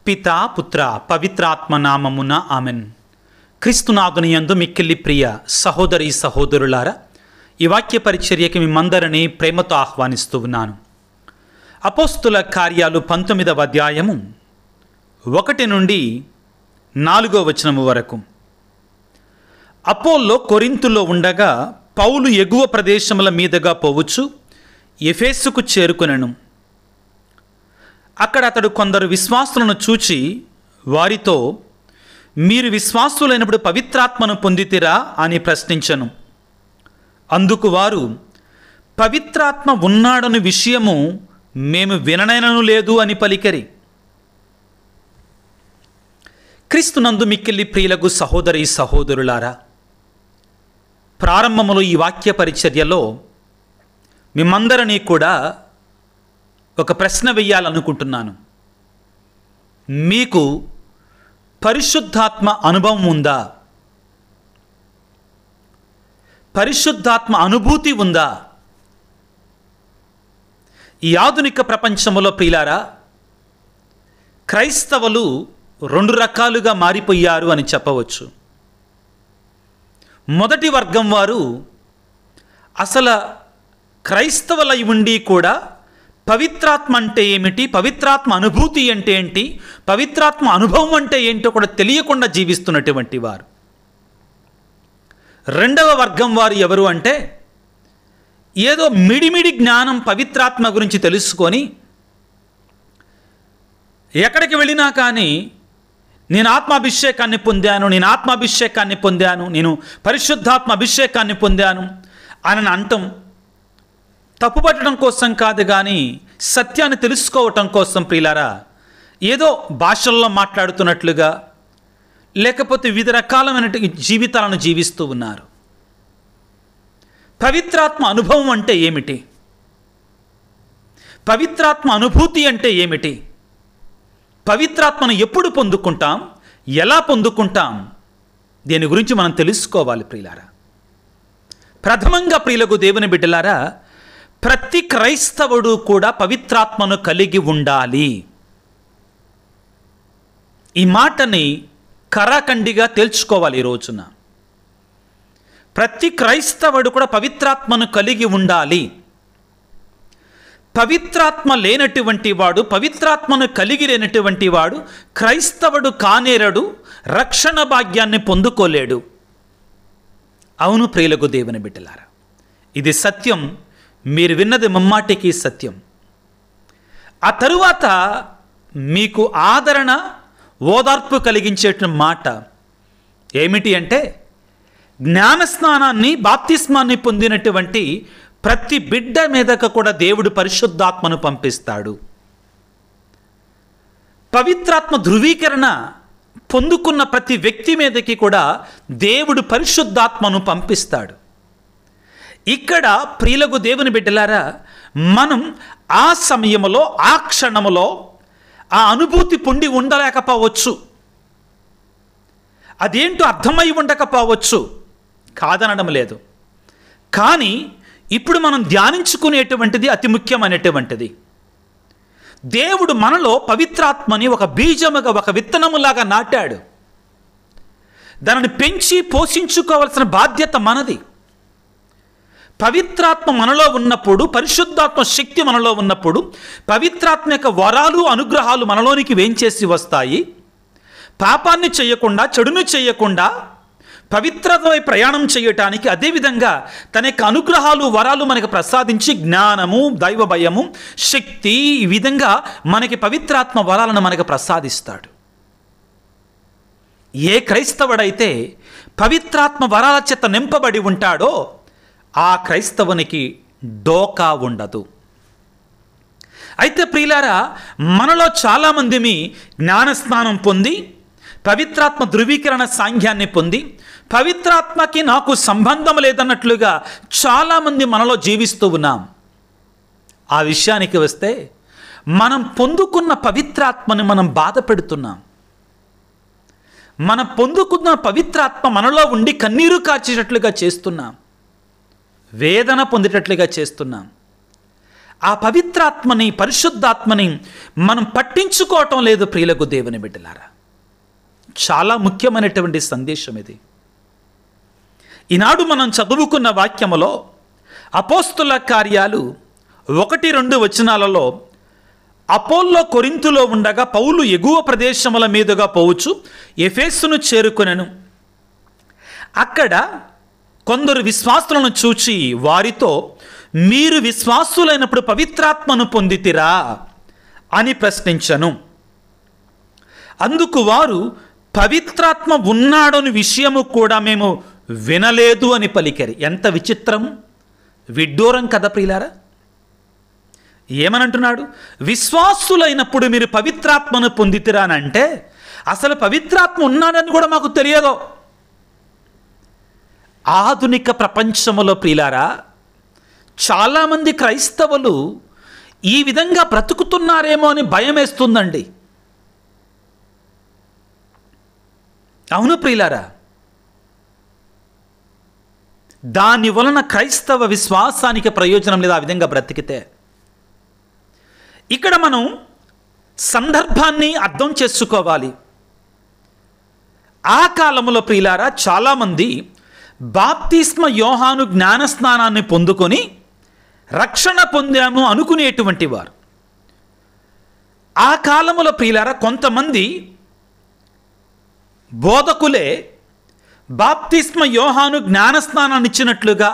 పితా పుత్ర పవిత్రాత్మ నామమున ఆమెన్. క్రీస్తునాథుని యందు మిక్కిలి ప్రియ సహోదరి సహోదరులారా, ఈ వాక్య పరిచర్యకి మిమ్మందరినీ ప్రేమతో ఆహ్వానిస్తూ ఉన్నాను. అపోస్తుల కార్యాలు 19వ అధ్యాయము 1 నుండి 4వ వచనము వరకు. అపోల్లో కొరింతులో ఉండగా పౌలు ఎగువ ప్రదేశముల మీదుగా పోవచ్చు ఎఫెసుకు చేరుకొనెను. అక్కడ అతడు కొందరు విశ్వాసులను చూచి వారితో, మీరు విశ్వాసులైనప్పుడు పవిత్రాత్మను పొందితిరా అని ప్రశ్నించెను. అందుకు వారు, పవిత్రాత్మ ఉన్నాడని విషయము మేము విననైనను లేదు అని పలికిరి. క్రీస్తునందు మిక్కిలి ప్రియులకు సహోదరి సహోదరులారా, ప్రారంభములో ఈ వాక్య పరిచర్యలో మిమ్మందరినీ కూడా ఒక ప్రశ్న వెయ్యాలనుకుంటున్నాను. మీకు పరిశుద్ధాత్మ అనుభవం ఉందా? పరిశుద్ధాత్మ అనుభూతి ఉందా? ఈ ఆధునిక ప్రపంచంలో ప్రియులారా, క్రైస్తవులు 2 రకాలుగా మారిపోయారు అని చెప్పవచ్చు. మొదటి వర్గం వారు అసలు క్రైస్తవులై ఉండి కూడా పవిత్రాత్మ అంటే ఏమిటి, పవిత్రాత్మ అనుభూతి అంటే ఏంటి, పవిత్రాత్మ అనుభవం అంటే ఏంటో కూడా తెలియకుండా జీవిస్తున్నటువంటి వారు. రెండవ వర్గం వారు ఎవరు అంటే, ఏదో మిడిమిడి జ్ఞానం పవిత్రాత్మ గురించి తెలుసుకొని ఎక్కడికి వెళ్ళినా కానీ నేను ఆత్మాభిషేకాన్ని పొందాను, నేను పరిశుద్ధాత్మ అభిషేకాన్ని పొందాను అని అంటాం. తప్పుపట్టడం కోసం కాదు కానీ సత్యాన్ని తెలుసుకోవటం కోసం ప్రియులారా, ఏదో భాషల్లో మాట్లాడుతున్నట్లుగా లేకపోతే వివిధ రకాలమైన జీవితాలను జీవిస్తూ ఉన్నారు. పవిత్రాత్మ అనుభవం అంటే ఏమిటి? పవిత్రాత్మ అనుభూతి అంటే ఏమిటి? పవిత్రాత్మను ఎప్పుడు పొందుకుంటాం, ఎలా పొందుకుంటాం, దీని గురించి మనం తెలుసుకోవాలి ప్రియులారా. ప్రథమంగా ప్రియులకు దేవుని బిడ్డలారా, ప్రతి క్రైస్తవుడు కూడా పవిత్రాత్మను కలిగి ఉండాలి. ఈ మాటని కరాఖండిగా తేల్చుకోవాలి. ఈ రోజున ప్రతి క్రైస్తవుడు కూడా పవిత్రాత్మను కలిగి ఉండాలి. పవిత్రాత్మ లేనటువంటి వాడు, పవిత్రాత్మను కలిగి లేనటువంటి వాడు క్రైస్తవుడు కానేరడు, రక్షణ భాగ్యాన్ని పొందుకోలేడు. అవును ప్రియులకు దేవుని బిడ్డలారా, ఇది సత్యం. మీరు విన్నది ముమ్మాటికి సత్యం. ఆ తరువాత మీకు ఆదరణ, ఓదార్పు కలిగించే మాట ఏమిటి అంటే, జ్ఞానస్నానాన్ని, బాప్తిస్మాన్ని పొందినటువంటి ప్రతి బిడ్డ మీదకు కూడా దేవుడు పరిశుద్ధాత్మను పంపిస్తాడు. పవిత్రాత్మ ధృవీకరణ పొందుకున్న ప్రతి వ్యక్తి మీదకి కూడా దేవుడు పరిశుద్ధాత్మను పంపిస్తాడు. ఇక్కడ ప్రియులకు దేవుని బిడ్డలారా, మనం ఆ సమయంలో, ఆ క్షణములో ఆ అనుభూతి పొంది ఉండలేకపోవచ్చు, అదేంటో అర్థమై ఉండకపోవచ్చు, కాదనడం లేదు. కానీ ఇప్పుడు మనం ధ్యానించుకునేటువంటిది అతి ముఖ్యమైనటువంటిది. దేవుడు మనలో పవిత్రాత్మని ఒక బీజముగా, ఒక విత్తనములాగా నాటాడు. దానిని పెంచి పోషించుకోవాల్సిన బాధ్యత మనది. పవిత్రాత్మ మనలో ఉన్నప్పుడు, పరిశుద్ధాత్మ శక్తి మనలో ఉన్నప్పుడు, పవిత్రాత్మ యొక్క వరాలు, అనుగ్రహాలు మనలోనికి వేంచేసి వస్తాయి. పాపాన్ని చేయకుండా, చెడును చేయకుండా పవిత్రతపై ప్రయాణం చేయటానికి, అదేవిధంగా తన యొక్క అనుగ్రహాలు, వరాలు మనకు ప్రసాదించి జ్ఞానము, దైవ భయము, శక్తి, ఈ విధంగా మనకి పవిత్రాత్మ వరాలను మనకు ప్రసాదిస్తాడు. ఏ క్రైస్తవుడైతే పవిత్రాత్మ వరాల చేత నింపబడి ఉంటాడో ఆ క్రైస్తవునికి డోకా ఉండదు. అయితే ప్రియులారా, మనలో చాలామంది జ్ఞానస్నానం పొంది, పవిత్రాత్మ ధృవీకరణ సాంఖ్యాన్ని పొంది, పవిత్రాత్మకి నాకు సంబంధం లేదన్నట్లుగా చాలామంది మనలో జీవిస్తూ ఉన్నాం. ఆ విషయానికి వస్తే, మనం పొందుకున్న పవిత్రాత్మని మనం బాధ పెడుతున్నాం. మనం పొందుకున్న పవిత్రాత్మ మనలో ఉండి కన్నీరు కార్చేటట్లుగా చేస్తున్నాం, వేదన పొందేటట్లుగా చేస్తున్నాం. ఆ పవిత్రాత్మని, పరిశుద్ధాత్మని మనం పట్టించుకోవటం లేదు ప్రియులకు దేవుని బిడ్డలారా. చాలా ముఖ్యమైనటువంటి సందేశం ఇది. ఈనాడు మనం చదువుకున్న వాక్యములో అపోస్తుల కార్యాలు 1-2 వచనాలలో అపోల్లో కొరింథులో ఉండగా పౌలు ఎగువ ప్రదేశముల మీదుగా పోవచ్చు ఎఫెసును చేరుకొనెను. అక్కడ కొందరు విశ్వాసులను చూచి వారితో, మీరు విశ్వాసులైనప్పుడు పవిత్రాత్మను పొందితిరా అని ప్రశ్నించను. అందుకు వారు, పవిత్రాత్మ ఉన్నాడని విషయము కూడా మేము వినలేదు అని పలికారు. ఎంత విచిత్రం, విడ్డూరం కదా ప్రియులారా. ఏమనంటున్నాడు? విశ్వాసులైనప్పుడు మీరు పవిత్రాత్మను పొందితిరా అని అంటే అసలు పవిత్రాత్మ ఉన్నాడని కూడా మాకు తెలియదు. ఆధునిక ప్రపంచములో ప్రియులారా, చాలామంది క్రైస్తవులు ఈ విధంగా బ్రతుకుతున్నారేమో అని భయం వేస్తుందండి. అవును ప్రియులారా, దాని వలన క్రైస్తవ విశ్వాసానికి ప్రయోజనం లేదు ఆ విధంగా బ్రతికితే. ఇక్కడ మనం సందర్భాన్ని అర్థం చేసుకోవాలి. ఆ కాలంలో ప్రియులారా చాలామంది బాప్తిస్మ యోహాను జ్ఞానస్నానాన్ని పొందుకొని రక్షణ పొందాము అనుకునేటువంటి వారు. ఆ కాలంలో ప్రియులారా కొంతమంది బోధకులే బాప్తిస్మ యోహాను జ్ఞానస్నానాన్ని ఇచ్చినట్లుగా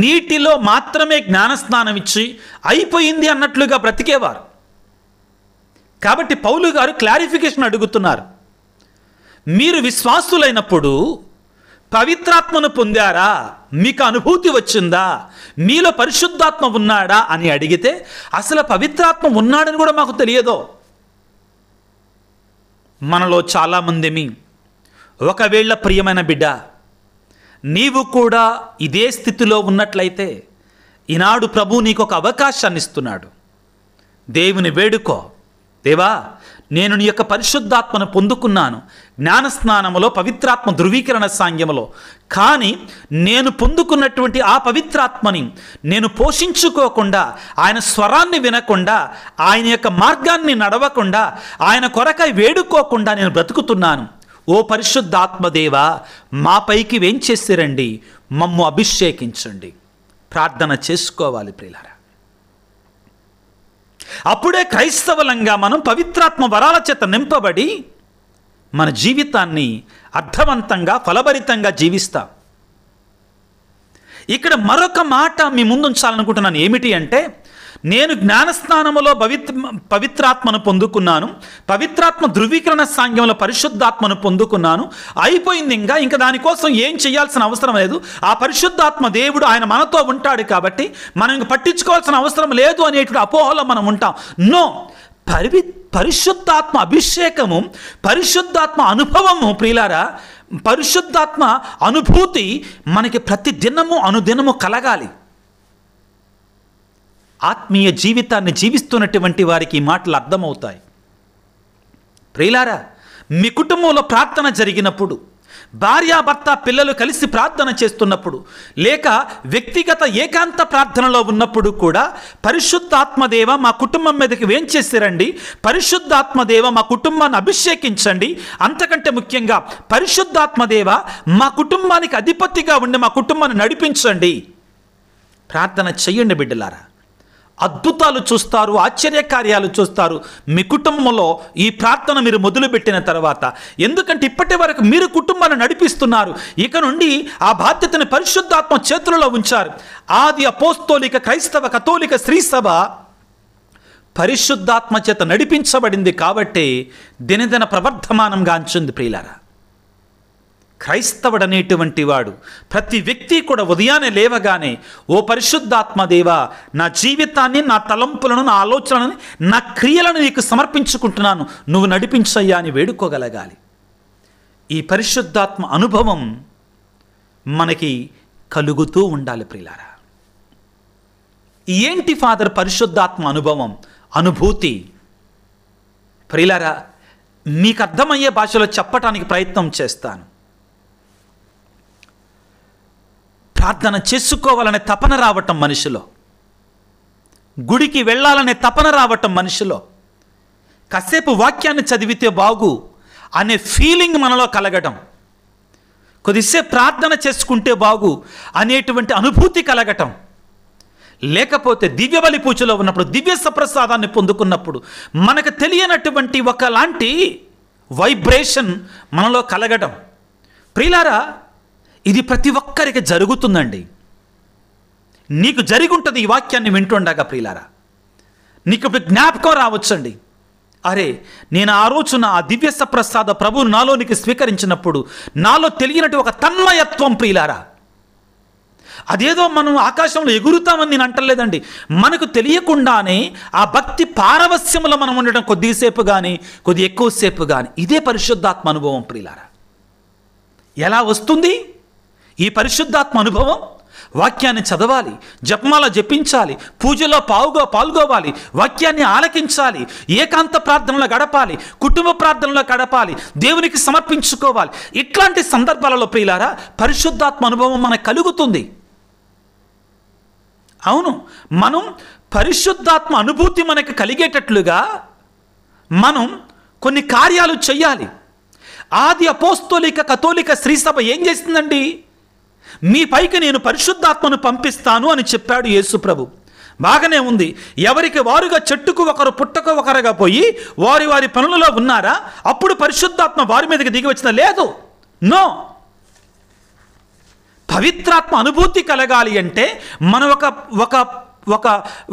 నీటిలో మాత్రమే జ్ఞానస్నానం ఇచ్చి అయిపోయింది అన్నట్లుగా బ్రతికేవారు. కాబట్టి పౌలు గారు క్లారిఫికేషన్ అడుగుతున్నారు. మీరు విశ్వాసులైనప్పుడు పవిత్రాత్మను పొందారా? మీకు అనుభూతి వచ్చిందా? మీలో పరిశుద్ధాత్మ ఉన్నాడా అని అడిగితే అసలు పవిత్రాత్మ ఉన్నాడని కూడా మాకు తెలియదు. మనలో చాలామందిమి ఒకవేళ ప్రియమైన బిడ్డ నీవు కూడా ఇదే స్థితిలో ఉన్నట్లయితే ఈనాడు ప్రభు నీకు ఒక అవకాశాన్ని ఇస్తున్నాడు. దేవుని వేడుకో, దేవా నేను నీ యొక్క పరిశుద్ధాత్మను పొందుకున్నాను జ్ఞానస్నానములో, పవిత్రాత్మ ధృవీకరణ సాంగ్యములో. కానీ నేను పొందుకున్నటువంటి ఆ పవిత్రాత్మని నేను పోషించుకోకుండా, ఆయన స్వరాన్ని వినకుండా, ఆయన యొక్క మార్గాన్ని నడవకుండా, ఆయన కొరకై వేడుకోకుండా నేను బ్రతుకుతున్నాను. ఓ పరిశుద్ధాత్మదేవా మా పైకి వేంచేసిరండి, మమ్ము అభిషేకించండి. ప్రార్థన చేసుకోవాలి ప్రియులారా. అప్పుడే క్రైస్తవులంగా మనం పవిత్రాత్మ వరాల చేత నింపబడి మన జీవితాన్ని అర్థవంతంగా ఫలభరితంగా జీవిస్తాం. ఇక్కడ మరొక మాట మీ ముందుంచాలనుకుంటున్నాను. ఏమిటి అంటే, నేను జ్ఞానస్నానములో పవిత్రాత్మను పొందుకున్నాను, పవిత్రాత్మ ధృవీకరణ సాంగ్యంలో పరిశుద్ధాత్మను పొందుకున్నాను, అయిపోయింది. ఇంకా దానికోసం ఏం చేయాల్సిన అవసరం లేదు. ఆ పరిశుద్ధాత్మ దేవుడు ఆయన మనతో ఉంటాడు కాబట్టి మనం ఇంక పట్టించుకోవాల్సిన అవసరం లేదు అనేటువంటి అపోహలో మనం ఉంటాం. నో, పరిశుద్ధాత్మ అభిషేకము, పరిశుద్ధాత్మ అనుభవము ప్రియులారా, పరిశుద్ధాత్మ అనుభూతి మనకి ప్రతి దినము అనుదినము కలగాలి. ఆత్మీయ జీవితాన్ని జీవిస్తున్నటువంటి వారికి ఈ మాటలు అర్థమవుతాయి. ప్రియులారా, మీ కుటుంబంలో ప్రార్థన జరిగినప్పుడు, భార్యాభర్త పిల్లలు కలిసి ప్రార్థన చేస్తున్నప్పుడు, లేక వ్యక్తిగత ఏకాంత ప్రార్థనలో ఉన్నప్పుడు కూడా పరిశుద్ధాత్మదేవ మా కుటుంబం మీదకి వేంచేసిరండి, పరిశుద్ధాత్మదేవ మా కుటుంబాన్ని అభిషేకించండి, అంతకంటే ముఖ్యంగా పరిశుద్ధాత్మదేవ మా కుటుంబానికి అధిపతిగా ఉండి మా కుటుంబాన్ని నడిపించండి. ప్రార్థన చెయ్యండి బిడ్డలారా. అద్భుతాలు చూస్తారు, ఆశ్చర్యకార్యాలు చూస్తారు మీ కుటుంబంలో ఈ ప్రార్థన మీరు మొదలుపెట్టిన తర్వాత. ఎందుకంటే ఇప్పటి వరకు మీరు కుటుంబాన్ని నడిపిస్తున్నారు, ఇక నుండి ఆ బాధ్యతను పరిశుద్ధాత్మ చేతులలో ఉంచారు. ఆది అపోస్తోలిక క్రైస్తవ కథోలిక శ్రీసభ పరిశుద్ధాత్మ చేత నడిపించబడింది కాబట్టి దినదిన ప్రవర్ధమానంగా అంచుంది ప్రియులారా. క్రైస్తవుడనేటువంటి వాడు, ప్రతి వ్యక్తి కూడా ఉదయాన్నే లేవగానే, ఓ పరిశుద్ధాత్మదేవా నా జీవితాన్ని, నా తలంపులను, నా ఆలోచనలను, నా క్రియలను నీకు సమర్పించుకుంటున్నాను, నువ్వు నడిపించయ్యా అని వేడుకోగలగాలి. ఈ పరిశుద్ధాత్మ అనుభవం మనకి కలుగుతూ ఉండాలి ప్రియులారా. ఏంటి ఫాదర్ పరిశుద్ధాత్మ అనుభవం, అనుభూతి? ప్రియులారా, మీకు అర్థమయ్యే భాషలో చెప్పటానికి ప్రయత్నం చేస్తాను. ప్రార్థన చేసుకోవాలనే తపన రావటం మనిషిలో, గుడికి వెళ్ళాలనే తపన రావటం మనిషిలో, కాసేపు వాక్యాన్ని చదివితే బాగు అనే ఫీలింగ్ మనలో కలగటం, కొద్దిసేపు ప్రార్థన చేసుకుంటే బాగు అనేటువంటి అనుభూతి కలగటం, లేకపోతే దివ్యబలి పూజలో ఉన్నప్పుడు దివ్య సప్రసాదాన్ని పొందుకున్నప్పుడు మనకు తెలియనటువంటి ఒకలాంటి వైబ్రేషన్ మనలో కలగటం. ప్రియులారా, ఇది ప్రతి ఒక్కరికి జరుగుతుందండి. నీకు జరిగి ఉంటుంది ఈ వాక్యాన్ని వింటుండగా. ప్రియులారా, నీకు ఇప్పుడు జ్ఞాపకం రావచ్చండి, అరే నేను ఆ రోజున ఆ దివ్య సప్రసాద ప్రభువు నాలోనికి స్వీకరించినప్పుడు నాలో తెలియనట్టు ఒక తన్మయత్వం. ప్రియులారా, అదేదో మనం ఆకాశంలో ఎగురుతామని నేను అంటలేదండి. మనకు తెలియకుండానే ఆ భక్తి పారవస్యంలో మనం ఉండటం, కొద్దిసేపు కానీ కొద్ది ఎక్కువసేపు కానీ, ఇదే పరిశుద్ధాత్మ అనుభవం. ప్రియులారా, ఎలా వస్తుంది ఈ పరిశుద్ధాత్మ అనుభవం? వాక్యాన్ని చదవాలి, జపమాల జపించాలి, పూజలో పాల్గొవాలి, వాక్యాన్ని ఆలకించాలి, ఏకాంత ప్రార్థనలో గడపాలి, కుటుంబ ప్రార్థనలో గడపాలి, దేవునికి సమర్పించుకోవాలి. ఇట్లాంటి సందర్భాలలో ప్రియులారా పరిశుద్ధాత్మ అనుభవం మనకు కలుగుతుంది. అవును, మనం పరిశుద్ధాత్మ అనుభూతి మనకు కలిగేటట్లుగా మనం కొన్ని కార్యాలు చేయాలి. ఆది అపోస్తోలిక కథోలిక శ్రీసభ ఏం చేసిందండి? మీ పైకి నేను పరిశుద్ధాత్మను పంపిస్తాను అని చెప్పాడు యేసు ప్రభు. బాగానే ఉంది. ఎవరికి వారుగా చెట్టుకు ఒకరు పుట్టకు ఒకరుగా పోయి వారి వారి పనులలో ఉన్నారా? అప్పుడు పరిశుద్ధాత్మ వారి మీదకి దిగి వచ్చిన లేదు. నో, పవిత్రాత్మ అనుభూతి కలగాలి అంటే మనం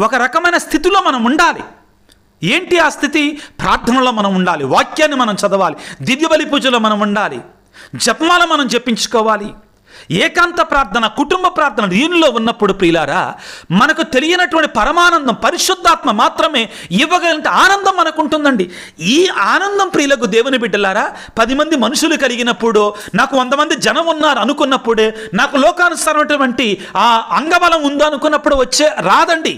ఒక రకమైన స్థితిలో మనం ఉండాలి. ఏంటి ఆ స్థితి? ప్రార్థనలో మనం ఉండాలి, వాక్యాన్ని మనం చదవాలి, దివ్యబలి పూజలో మనం ఉండాలి, జపమాల మనం జపించుకోవాలి, ఏకాంత ప్రార్థన, కుటుంబ ప్రార్థన దీనిలో ఉన్నప్పుడు ప్రియులారా మనకు తెలియనటువంటి పరమానందం పరిశుద్ధాత్మ మాత్రమే ఇవ్వగలిగిన ఆనందం మనకు ఉంటుందండి. ఈ ఆనందం ప్రియులకు దేవుని బిడ్డలారా 10 మంది మనుషులు కలిగినప్పుడు, నాకు 100 మంది జనం ఉన్నారు అనుకున్నప్పుడే, నాకు లోకానుసారమైనటువంటి ఆ అంగబలం ఉందో అనుకున్నప్పుడు రాదండి.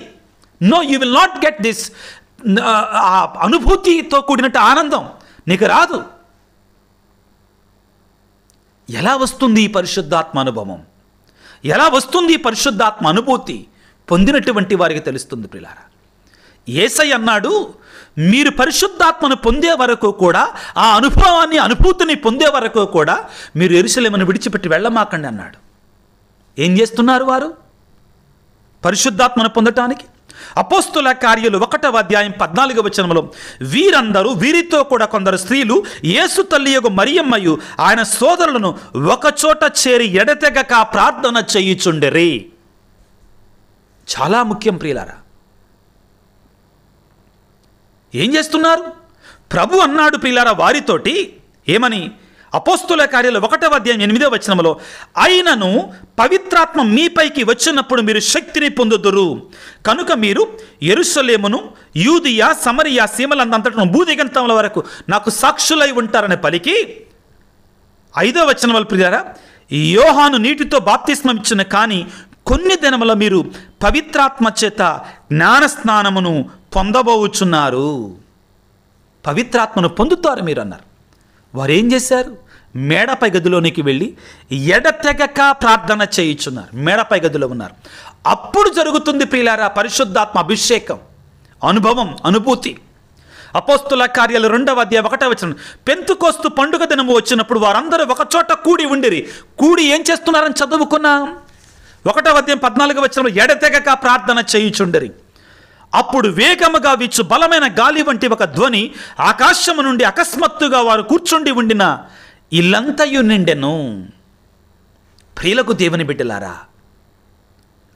No, you will not get this. ఆ అనుభూతితో కూడినట్టు ఆనందం నీకు రాదు. ఎలా వస్తుంది ఈ పరిశుద్ధాత్మ అనుభవం? ఎలా వస్తుంది ఈ పరిశుద్ధాత్మ అనుభూతి? పొందినటువంటి వారికి తెలుస్తుంది ప్రియులారా. యేసయ్య అన్నాడు, మీరు పరిశుద్ధాత్మను పొందే వరకు కూడా, ఆ అనుభూతిని పొందే వరకు కూడా మీరు యెరూషలేమును విడిచిపెట్టి వెళ్ళమాకండి అన్నాడు. ఏం చేస్తున్నారు వారు పరిశుద్ధాత్మను పొందటానికి? అపోస్తుల కార్యాలు 1వ అధ్యాయం 14వ వచనంలో, వీరందరూ వీరితో కూడా కొందరు స్త్రీలు యేసు తల్లియగు మరియమ్మయు ఆయన సోదరులను ఒకచోట చేరి ఎడతెగక ప్రార్థన చేయుచుండిరి. చాలా ముఖ్యం ప్రియులారా. ఏం చేస్తున్నారు? ప్రభు అన్నాడు ప్రియులారా వారితోటి ఏమని? అపోస్తుల కార్యాలు 1వ అధ్యాయం 8వ వచనంలో, అయినను పవిత్రాత్మ మీపైకి వచ్చినప్పుడు మీరు శక్తిని పొందుదురు, కనుక మీరు యెరూషలేమును యూదియా సమరియా సీమలందంతటను భూదిగంతముల వరకు నాకు సాక్షులై ఉంటారని పలికి 5వ వచనం ప్రియులారా, యోహాను నీటితో బాప్తిస్మం ఇచ్చిన కానీ కొన్ని దినముల మీరు పవిత్రాత్మ చేత జ్ఞానస్నానమును పొందబోచున్నారు. పవిత్రాత్మను పొందుతారు మీరు అన్నారు. వారు ఏం చేశారు? మేడపై గదిలోనికి వెళ్ళి ఎడతెగక ప్రార్థన చేయుచున్నారు. మేడపై గదిలో ఉన్నారు. అప్పుడు జరుగుతుంది ప్రియులారా పరిశుద్ధాత్మ అభిషేకం, అనుభవం, అనుభూతి. అపోస్తుల కార్యాలు 2వ అధ్యాయం 1వ వచనం, పెంతుకోస్తు పండుగ దినము వచ్చినప్పుడు వారందరూ ఒకచోట కూడి ఉండిరి. కూడి ఏం చేస్తున్నారని చదువుకున్నాం. 1వ అధ్యాయం 14వ వచనంలో ఎడతెగక ప్రార్థన చేయుచుండిరి. అప్పుడు వేగముగా వీచు బలమైన గాలి వంటి ఒక ధ్వని ఆకాశము నుండి అకస్మాత్తుగా వారు కూర్చుండి ఉండిన ఇల్లంతయు నిండెను. ప్రియులకు దేవుని బిడ్డలారా,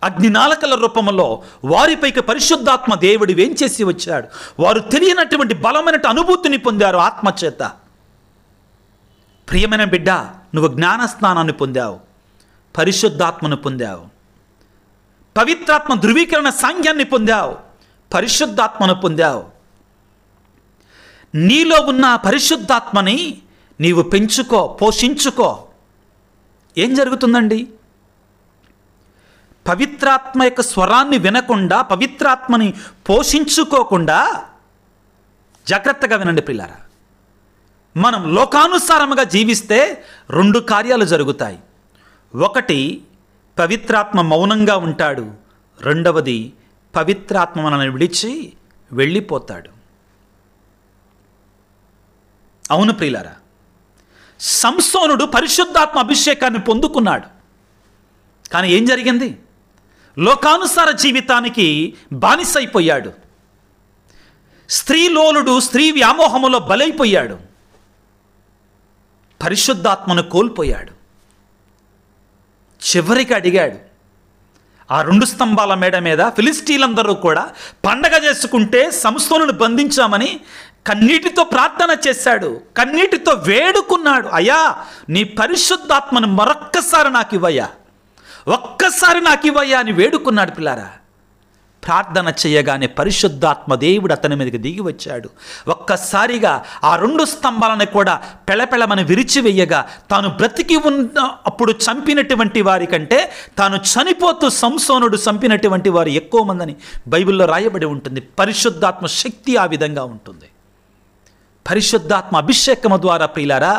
అగ్నినాళకల రూపంలో వారిపైకి పరిశుద్ధాత్మ దేవుడు వేంచేసి వచ్చాడు. వారు తెలియనటువంటి బలమైన అనుభూతిని పొందారు ఆత్మచేత. ప్రియమైన బిడ్డ, నువ్వు జ్ఞానస్నానాన్ని పొందావు, పరిశుద్ధాత్మను పొందావు, పవిత్రాత్మ ధృవీకరణ సాంఖ్యాన్ని పొందావు, పరిశుద్ధాత్మను పొందావు. నీలో ఉన్న పరిశుద్ధాత్మని నీవు పెంచుకో, పోషించుకో. ఏం జరుగుతుందండి? పవిత్రాత్మ యొక్క స్వరాన్ని వినకుండా, పవిత్రాత్మని పోషించుకోకుండా, జాగ్రత్తగా వినండి ప్రియులారా, మనం లోకానుసారముగా జీవిస్తే 2 కార్యాలు జరుగుతాయి. ఒకటి, పవిత్రాత్మ మౌనంగా ఉంటాడు. రెండవది, పవిత్రాత్మ మనల్ని విడిచి వెళ్ళిపోతాడు. అవును ప్రియులారా, సంసోనుడు పరిశుద్ధాత్మ అభిషేకాన్ని పొందుకున్నాడు. కానీ ఏం జరిగింది? లోకానుసార జీవితానికి బానిసైపోయాడు. స్త్రీలోలుడు, స్త్రీ వ్యామోహములో బలైపోయాడు. పరిశుద్ధాత్మను కోల్పోయాడు. చివరికి అడిగాడు, ఆ 2 స్తంభాల మేడ మీద ఫిలిస్టీలందరూ కూడా పండగ చేసుకుంటే సంసోనును బంధించామని కన్నీటితో ప్రార్థన చేశాడు, కన్నీటితో వేడుకున్నాడు. అయ్యా, నీ పరిశుద్ధాత్మను మరొక్కసారి నాకు ఇవ్వయ్యా, ఒక్కసారి నాకు ఇవ్వయ్యా అని వేడుకున్నాడు. పిల్లారా, ప్రార్థన చేయగానే పరిశుద్ధాత్మ దేవుడు అతని మీదకి దిగి వచ్చాడు. ఒక్కసారిగా ఆ 2 స్తంభాలను కూడా పెళపెళమని విరిచివేయగా, తాను బ్రతికి ఉన్న అప్పుడు చంపినటువంటి వారి కంటే తాను చనిపోతూ సంసోనుడు చంపినటువంటి వారు ఎక్కువ మందని బైబిల్లో రాయబడి ఉంటుంది. పరిశుద్ధాత్మ శక్తి ఆ విధంగా ఉంటుంది. పరిశుద్ధాత్మ అభిషేకము ద్వారా ప్రియులారా,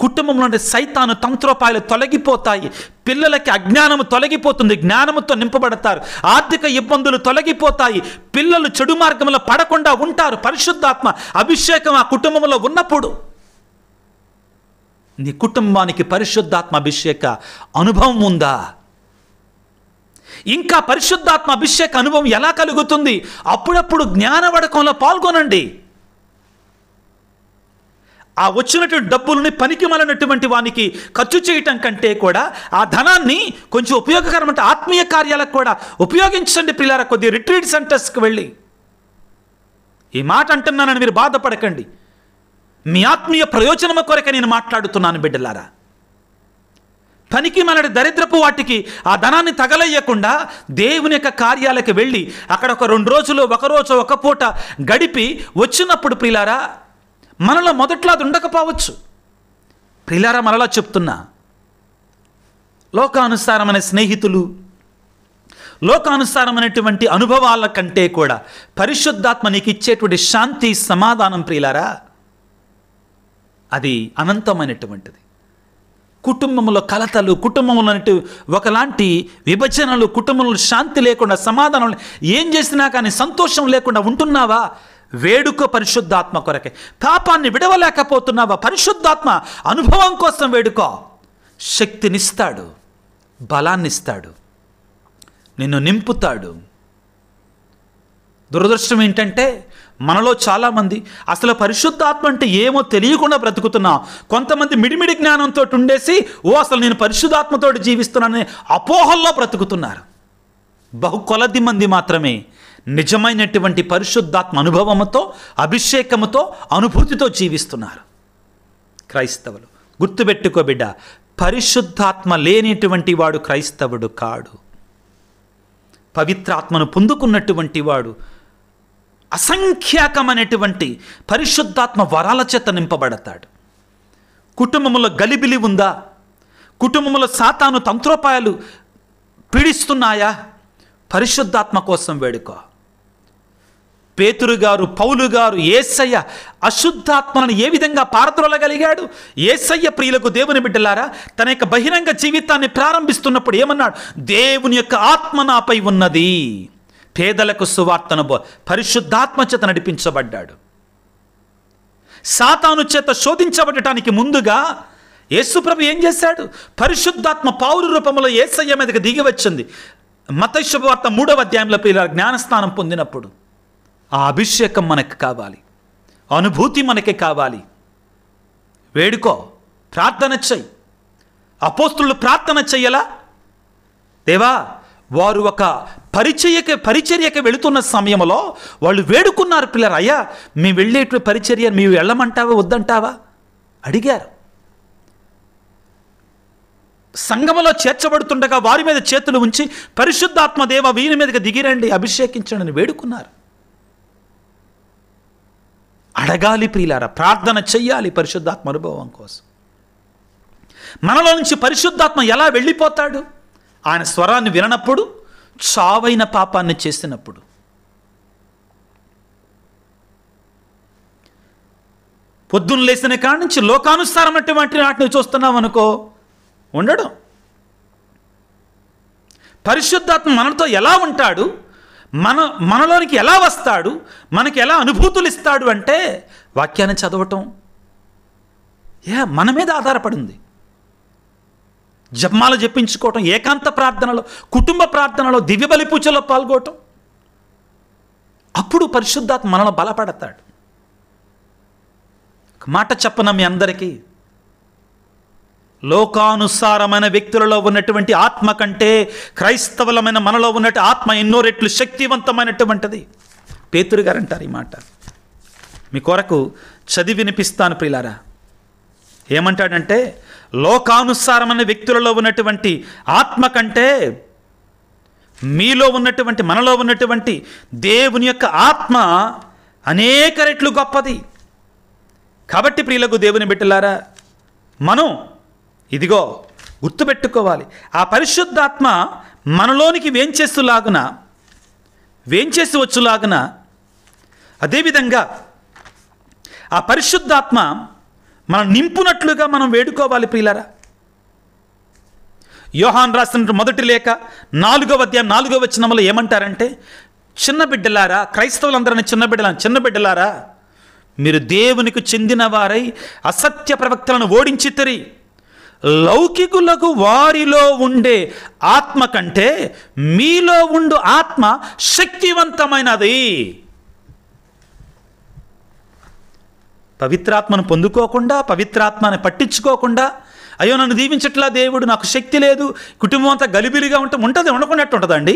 కుటుంబంలో సైతాను తంత్రోపాయాలు తొలగిపోతాయి. పిల్లలకి అజ్ఞానము తొలగిపోతుంది, జ్ఞానముతో నింపబడతారు. ఆర్థిక ఇబ్బందులు తొలగిపోతాయి. పిల్లలు చెడు మార్గంలో పడకుండా ఉంటారు. పరిశుద్ధాత్మ అభిషేకం ఆ కుటుంబంలో ఉన్నప్పుడు నీ కుటుంబానికి పరిశుద్ధాత్మ అభిషేక అనుభవం ఉందా? ఇంకా పరిశుద్ధాత్మ అభిషేక అనుభవం ఎలా కలుగుతుంది? అప్పుడప్పుడు జ్ఞానవడకంలో పాల్గొనండి. ఆ వచ్చినటువంటి డబ్బులని పనికి మాలినటువంటి వానికి ఖర్చు చేయటం కంటే కూడా ఆ ధనాన్ని కొంచెం ఉపయోగకరమైన ఆత్మీయ కార్యాలకు కూడా ఉపయోగించండి. పిల్లల కొద్ది రిట్రీట్ సెంటర్స్కి వెళ్ళి, ఈ మాట అంటున్నానని మీరు బాధపడకండి, మీ ఆత్మీయ ప్రయోజనము కొరకే నేను మాట్లాడుతున్నాను బిడ్డలారా. పనికి మాలిన దరిద్రపు వాటికి ఆ ధనాన్ని తగలయ్యకుండా దేవుని యొక్క కార్యాలకు వెళ్ళి అక్కడ ఒక 2 రోజులు, ఒక రోజు, ఒక పూట గడిపి వచ్చినప్పుడు ప్రియులారా, మనలో మొదట్లో అది ఉండకపోవచ్చు. ప్రియులారా, మనలా చెప్తున్నా, లోకానుసారమైన స్నేహితులు, లోకానుసారమైనటువంటి అనుభవాల కంటే కూడా పరిశుద్ధాత్మ నీకు ఇచ్చేటువంటి శాంతి, సమాధానం ప్రియులారా, అది అనంతమైనటువంటిది. కుటుంబంలో కలతలు, కుటుంబంలో ఒకలాంటి విభజనలు, కుటుంబంలో శాంతి లేకుండా, సమాధానం ఏం చేసినా కానీ సంతోషం లేకుండా ఉంటున్నావా? వేడుక పరిశుద్ధాత్మ కొరకే. పాపాన్ని విడవలేకపోతున్నావా? పరిశుద్ధాత్మ అనుభవం కోసం వేడుకో. శక్తినిస్తాడు, బలాన్నిస్తాడు, నిన్ను నింపుతాడు. దురదృష్టం ఏంటంటే మనలో చాలామంది అసలు పరిశుద్ధాత్మ అంటే ఏమో తెలియకుండా బ్రతుకుతున్నాం. కొంతమంది మిడిమిడి జ్ఞానంతో ఉండేసి అసలు నేను పరిశుద్ధాత్మతో జీవిస్తున్నానని అపోహల్లో బ్రతుకుతున్నారు. బహు కొలది మంది మాత్రమే నిజమైనటువంటి పరిశుద్ధాత్మ అనుభవముతో, అభిషేకముతో, అనుభూతితో జీవిస్తున్నారు క్రైస్తవులు. గుర్తుపెట్టుకో బిడ్డ, పరిశుద్ధాత్మ లేనిటువంటి వాడు క్రైస్తవుడు కాడు. పవిత్రాత్మను పొందుకున్నటువంటి వాడు అసంఖ్యాకమైనటువంటి పరిశుద్ధాత్మ వరాల చేత నింపబడతాడు. కుటుంబంలో గలిబిలి ఉందా? కుటుంబంలో సాతాను తంత్రోపాయాలు పీడిస్తున్నాయా? పరిశుద్ధాత్మ కోసం వేడుకో. పేతురు గారు, పౌలు గారు, యేసయ్య అశుద్ధాత్మలను ఏ విధంగా పారద్రోలగలిగాడు? యేసయ్య ప్రియులకు దేవుని బిడ్డలారా, తన యొక్క బహిరంగ జీవితాన్ని ప్రారంభిస్తున్నప్పుడు ఏమన్నాడు? దేవుని యొక్క ఆత్మ నాపై ఉన్నది, పేదలకు సువార్తను పరిశుద్ధాత్మ చేత నడిపించబడ్డాడు. సాతాను చేత శోధించబడటానికి ముందుగా యేసుప్రభు ఏం చేశాడు? పరిశుద్ధాత్మ పౌరు రూపంలో యేసయ్య మీదకి దిగి వచ్చింది. మత్తయి శుభవార్త 3వ అధ్యాయంలో పిల్లల జ్ఞానస్నానం పొందినప్పుడు ఆ అభిషేకం మనకు కావాలి, అనుభూతి మనకి కావాలి. వేడుకో, ప్రార్థన చెయ్యి. అపోస్తులు ప్రార్థన చెయ్యలా? దేవా, వారు ఒక పరిచర్యకి వెళుతున్న సమయంలో వాళ్ళు వేడుకున్నారు. పిల్లలు, అయ్యా మేము వెళ్ళేటువంటి పరిచర్య మేము వెళ్ళమంటావా వద్దంటావా అడిగారు. సంఘములో చేర్చబడుతుండగా వారి మీద చేతులు ఉంచి పరిశుద్ధాత్మ దేవ వీరి మీదకి దిగిరండి, అభిషేకించండి అని వేడుకున్నారు. అడగాలి ప్రియులారా, ప్రార్థన చెయ్యాలి పరిశుద్ధాత్మ అనుభవం కోసం. మనలో నుంచి పరిశుద్ధాత్మ ఎలా వెళ్ళిపోతాడు? ఆయన స్వరాన్ని విననప్పుడు, చావైన పాపాన్ని చేసినప్పుడు. పొద్దున్న లేసిన కాడి నుంచి లోకానుసారమైనటువంటి వాటిని చూస్తున్నాం అనుకో, ఉండడం. పరిశుద్ధాత్మ మనతో ఎలా ఉంటాడు? మనలోనికి ఎలా వస్తాడు, మనకి ఎలా అనుభూతులు ఇస్తాడు అంటే వాక్యాన్ని చదవటం మన మీద ఆధారపడింది. జపమాలు జపించుకోవటం, ఏకాంత ప్రార్థనలో, కుటుంబ ప్రార్థనలో, దివ్య బలి పూజలో పాల్గొనటం. అప్పుడు పరిశుద్ధాత్మ మనలో బలపడతాడు. ఒక మాట చెప్పన మీ అందరికీ, లోకానుసారమైన వ్యక్తులలో ఉన్నటువంటి ఆత్మ కంటే క్రైస్తవులమైన మనలో ఉన్నట్టు ఆత్మ ఎన్నో రెట్లు శక్తివంతమైనటువంటిది. పేతురు గారు అంటారు ఈ మాట. మీ కొరకు చదివి వినిపిస్తాను ప్రియులారా. ఏమంటాడంటే, లోకానుసారమైన వ్యక్తులలో ఉన్నటువంటి ఆత్మ కంటే మీలో ఉన్నటువంటి, మనలో ఉన్నటువంటి దేవుని యొక్క ఆత్మ అనేక రెట్లు గొప్పది. కాబట్టి ప్రియులకు దేవుని బిడ్డలారా, మనం ఇదిగో గుర్తుపెట్టుకోవాలి, ఆ పరిశుద్ధాత్మ మనలోనికి వేంచేసి వచ్చులాగున, అదేవిధంగా ఆ పరిశుద్ధాత్మ మనం నింపునట్లుగా మనం వేడుకోవాలి ప్రియులారా. యోహాన్ రాసిన మొదటి లేఖ 4వ అధ్యాయం 4వ వచనంలో ఏమంటారంటే, చిన్న బిడ్డలారా, క్రైస్తవులందరినీ చిన్న బిడ్డలారా, మీరు దేవునికి చెందిన వారై అసత్య ప్రవక్తలను ఓడించితిరి. లౌకికులకు వారిలో ఉండే ఆత్మ కంటే మీలో ఉండు ఆత్మ శక్తివంతమైనది. పవిత్రాత్మను పొందుకోకుండా, పవిత్రాత్మని పట్టించుకోకుండా, అయ్యో నన్ను దీవించట్లా దేవుడు, నాకు శక్తి లేదు, కుటుంబం అంతా గలిబిలిగా ఉండకున్నట్టు ఉంటుందండి.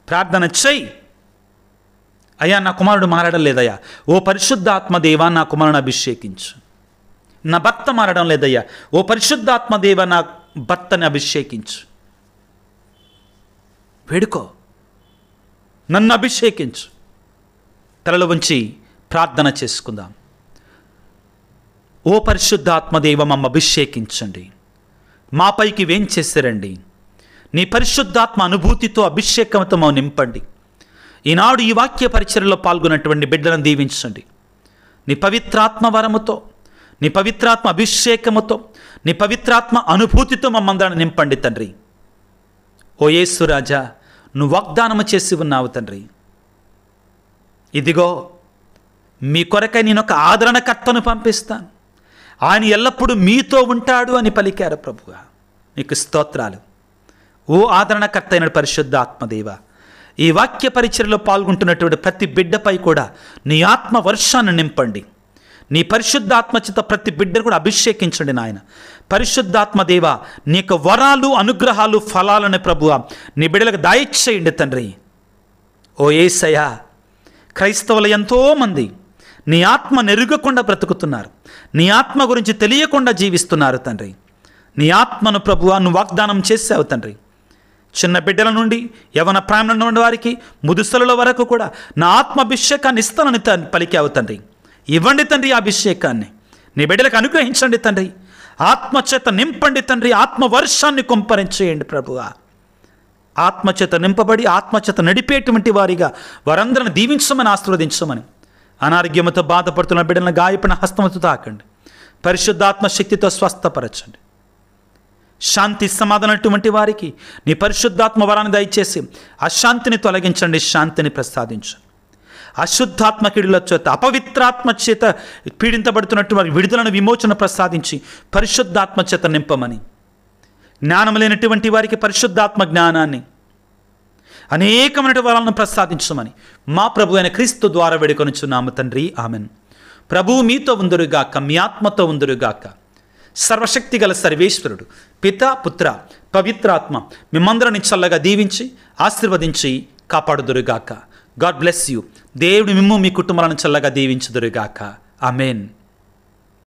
ప్రార్థన చెయ్యి, అయ్యా నా కుమారుడు మారడం లేదయ్యా, ఓ పరిశుద్ధాత్మ దేవా నా కుమారుని అభిషేకించు. నా భర్త మారడం లేదయ్యా, ఓ పరిశుద్ధాత్మ దేవ నా భర్తని అభిషేకించు. వేడుకో, నన్ను అభిషేకించు. తలలో ఉంచి ప్రార్థన చేసుకుందాం. ఓ పరిశుద్ధాత్మదేవ మమ్మ అభిషేకించండి, మాపైకి వేంచేసారండి. నీ పరిశుద్ధాత్మ అనుభూతితో, అభిషేకంతో మా నింపండి. ఈనాడు ఈ వాక్య పరిచర్యలో పాల్గొన్నటువంటి బిడ్డలను దీవించండి. నీ పవిత్రాత్మ వరముతో, నీ పవిత్రాత్మ అభిషేకముతో, నీ పవిత్రాత్మ అనుభూతితో మమ్మందరిని నింపండి తండ్రి. ఓ యేసురాజా, నువ్వు వాగ్దానము చేసి ఉన్నావు తండ్రి. ఇదిగో మీ కొరకై నేను ఒక ఆదరణకర్తను పంపిస్తాను, ఆయన ఎల్లప్పుడూ మీతో ఉంటాడు అని పలికారు ప్రభువా. మీకు స్తోత్రాలు. ఓ ఆదరణకర్త అయిన పరిశుద్ధ ఆత్మదేవ, ఈ వాక్య పరిచర్యలో పాల్గొంటున్నటువంటి ప్రతి బిడ్డపై కూడా నీ ఆత్మ వర్షాన్ని నింపండి. నీ పరిశుద్ధాత్మ చేత ప్రతి బిడ్డను కూడా అభిషేకించండి నాయన. పరిశుద్ధాత్మదేవ, నీ యొక్క వరాలు, అనుగ్రహాలు, ఫలాలను ప్రభువా నీ బిడ్డలకు దయచేయండి తండ్రి. ఓ యేసయ్యా, క్రైస్తవులు ఎంతోమంది నీ ఆత్మ నెరుగకుండా బ్రతుకుతున్నారు, నీ ఆత్మ గురించి తెలియకుండా జీవిస్తున్నారు తండ్రి. నీ ఆత్మను ప్రభువా నువ్వు వాగ్దానం చేసావు తండ్రి. చిన్న బిడ్డల నుండి యవన ప్రాణంలో ఉన్న వారికి, ముదుసల వరకు కూడా నా ఆత్మ అభిషేకాన్ని ఇస్తానని పలికావు తండ్రి. ఇవ్వండి తండ్రి ఆ అభిషేకాన్ని, నీ బిడ్డలకు అనుగ్రహించండి తండ్రి. ఆత్మచేత నింపండి తండ్రి, ఆత్మ వర్షాన్ని కుంపరించేయండి ప్రభువా. ఆత్మచేత నింపబడి ఆత్మచేత నడిపేటువంటి వారిగా వారందరిని దీవించమని, ఆశీర్వదించమని. అనారోగ్యంతో బాధపడుతున్న బిడ్డలను గాయపడిన హస్తముతో తాకండి, పరిశుద్ధాత్మ శక్తితో స్వస్థపరచండి. శాంతి సమాధానటువంటి వారికి నీ పరిశుద్ధాత్మ వరాన్ని దయచేసి అశాంతిని తొలగించండి, శాంతిని ప్రసాదించండి. అశుద్ధాత్మ కీడుల చేత, అపవిత్రాత్మ చేత పీడించబడుతున్నట్టు వారి విడుదలను, విమోచన ప్రసాదించి పరిశుద్ధాత్మ చేత నింపమని. జ్ఞానం లేనటువంటి వారికి పరిశుద్ధాత్మ జ్ఞానాన్ని, అనేకమైన వరాలను ప్రసాదించమని మా ప్రభు అయిన క్రీస్తు ద్వారా వేడుకొనుచున్నాము తండ్రి. ఆమెన్. ప్రభువు మీతో ఉందురుగాక, మీ ఆత్మతో ఉందురుగాక. సర్వశక్తి గల సర్వేశ్వరుడు పితా, పుత్ర, పవిత్రాత్మ మిమ్మందరిని చల్లగా దీవించి ఆశీర్వదించి కాపాడుదురుగాక. God bless you. దేవుడు మిమ్ము మీ కుటుంబాలను చల్లగా దీవించుదురుగాక. ఆమెన్.